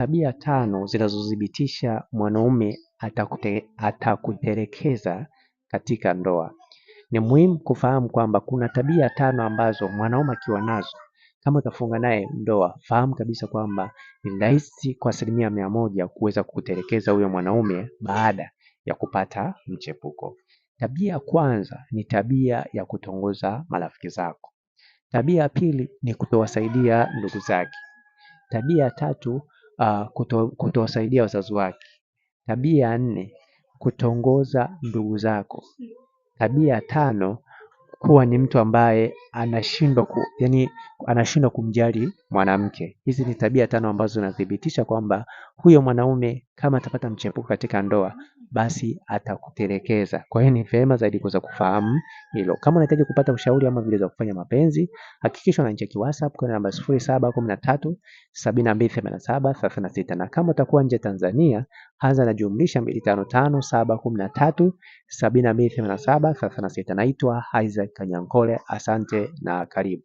Tabia 5 zinazothibitisha mwanaume atakutelekeza katika ndoa. Ni muhimu kufahamu kwamba kuna tabia 5 ambazo mwanaume akiwa nazo, kama utafunga naye ndoa, fahamu kabisa kwamba ni rahisi kwa 100% kuweza kutelekeza huyo mwanaume baada ya kupata mchepuko. Tabia ya kwanza ni tabia ya kutongoza marafiki zako. Tabia ya pili ni kutowasaidia ndugu zake. Tabia ya tatu kutowasaidia wazazi wake. Tabia ya 4 kutongoza ndugu zako. Tabia ya 5 kuwa ni mtu ambaye anashindwa kumjali mwanamke. Hizi ni tabia 5 ambazo zinathibitisha kwamba huyo mwanaume kama atapata mchepuko katika ndoa, basi atakutelekeza. Kwa hiyo ni vyema zaidi kuweza kufahamu hilo. Kama unahitaji kupata ushauri ama vile za kufanya mapenzi, hakikisha unanicheki WhatsApp kwa namba 0713 7287 36. Na kama utakuwa nje Tanzania, anza na jumlisha 255 713 7287 36. Naitwa Isaac Kanyankole, asante na karibu.